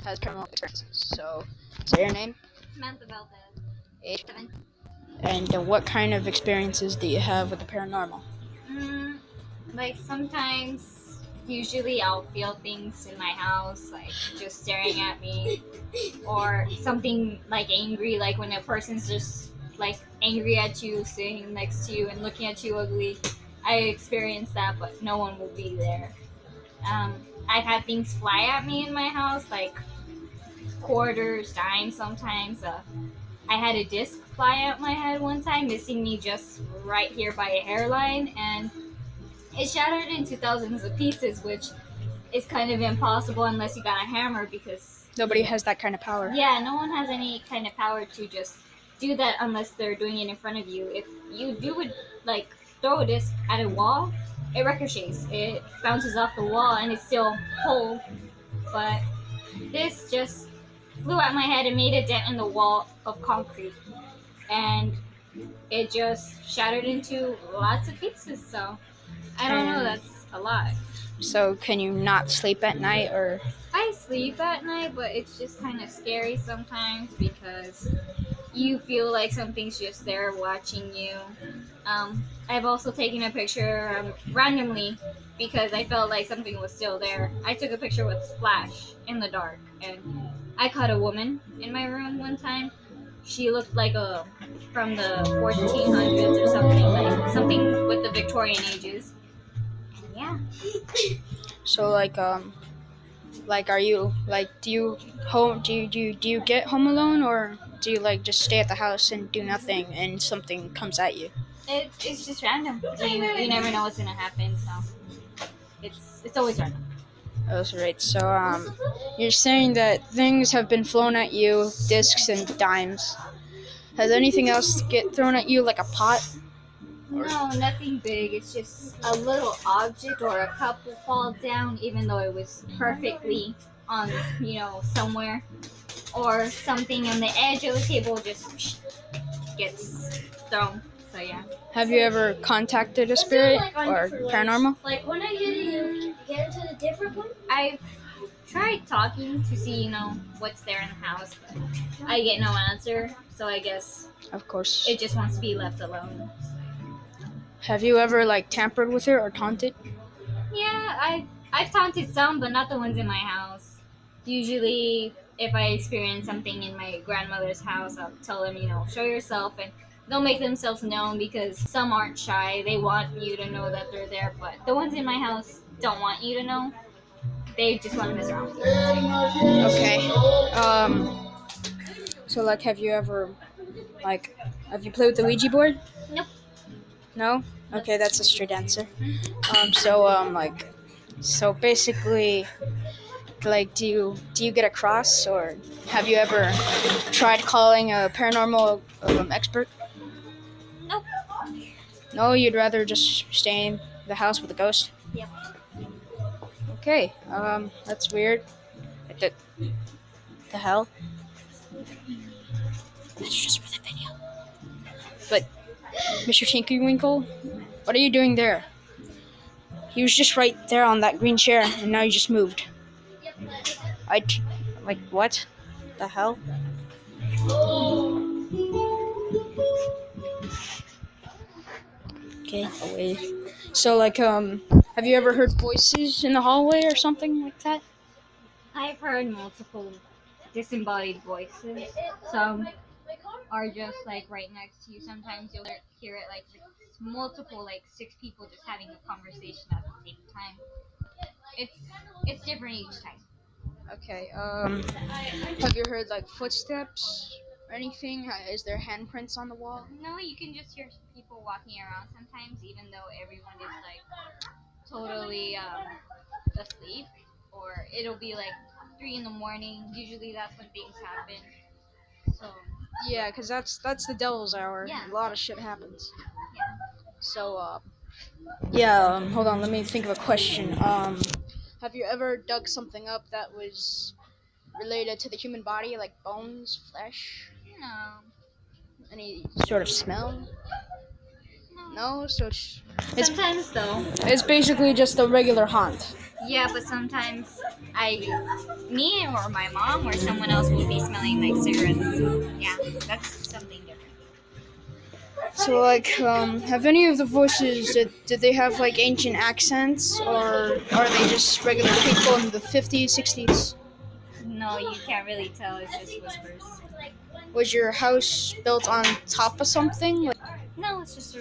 has paranormal experiences. So, say your name, Samantha Valdez. age, 7. and what kind of experiences do you have with the paranormal? Like sometimes, usually I'll feel things in my house, like just staring at me, or something like angry, like when a person's just like angry at you, sitting next to you and looking at you ugly. I experience that, but no one will be there. I've had things fly at me in my house, like quarters, dimes sometimes. I had a disc fly at my head one time, missing me just right here by a hairline, and it shattered into thousands of pieces, which is kind of impossible unless you got a hammer because Nobody has that kind of power. yeah, no one has any kind of power to just do that unless they're doing it in front of you. If you do it, like throw a disc at a wall, it ricochets, it bounces off the wall, and it's still whole. But this just flew at my head and made a dent in the wall of concrete, and it just shattered into lots of pieces. So I don't know, And that's a lot. so, can you not sleep at night, or I sleep at night, but it's just kind of scary sometimes because you feel like something's just there watching you. I've also taken a picture randomly because I felt like something was still there. I took a picture with splash in the dark, and I caught a woman in my room one time. She looked like a from the 1400s or something, like something with the Victorian ages. And yeah, so are you like do you get home alone, or do you like just stay at the house and do nothing and something comes at you? it's just random. You never know what's gonna happen, so it's always random. That's right. So you're saying that things have been flown at you, discs and dimes. Has anything else get thrown at you, like a pot? No, nothing big. It's just a little object or a cup will fall down, even though it was perfectly on, somewhere, or something on the edge of the table just gets thrown. So yeah. Have you ever contacted a spirit or paranormal? Like when I get into the different one, I've tried talking to see, what's there in the house, but I get no answer. So I guess Of course. it just wants to be left alone. Have you ever like tampered with it or taunted? Yeah, I've taunted some, but not the ones in my house. Usually, if I experience something in my grandmother's house, I'll tell them, show yourself, and they'll make themselves known because some aren't shy. They want you to know that they're there, but the ones in my house don't want you to know. They just want to mess around with you. Okay. So like, have you played with the Ouija board? Nope. No. Okay, that's a straight answer. So basically, like, do you get a cross, or have you ever tried calling a paranormal expert? Nope. No, you'd rather just stay in the house with a ghost. Yep. Okay, that's weird. The, the hell? That's just for the video. But, Mr. Tinkywinkle, what are you doing there? He was just right there on that green chair, and now he just moved. Like, what? The hell? Okay, away. So, like, have you ever heard voices in the hallway or something like that? I've heard multiple disembodied voices. Some are just like right next to you. Sometimes you'll hear it like multiple, like 6 people just having a conversation at the same time. It's it's different each time. Okay, have you heard, like, footsteps or anything? Is there handprints on the wall? No, you can just hear people walking around sometimes, even though everyone is like totally asleep, or it'll be like 3 in the morning. Usually that's when things happen. So Yeah, because that's the devil's hour. Yeah. A lot of shit happens. yeah. So, hold on, let me think of a question. Have you ever dug something up that was related to the human body, like bones, flesh, No, any sort of smell? no, No, so it's Sometimes though. it's basically just a regular haunt. Yeah, but sometimes me or my mom or someone else will be smelling like cigarettes. So yeah, that's something different. So like, have any of the voices did they have like ancient accents, or are they just regular people in the 50s, 60s? No, you can't really tell. It's just whispers. Was your house built on top of something? No, it's just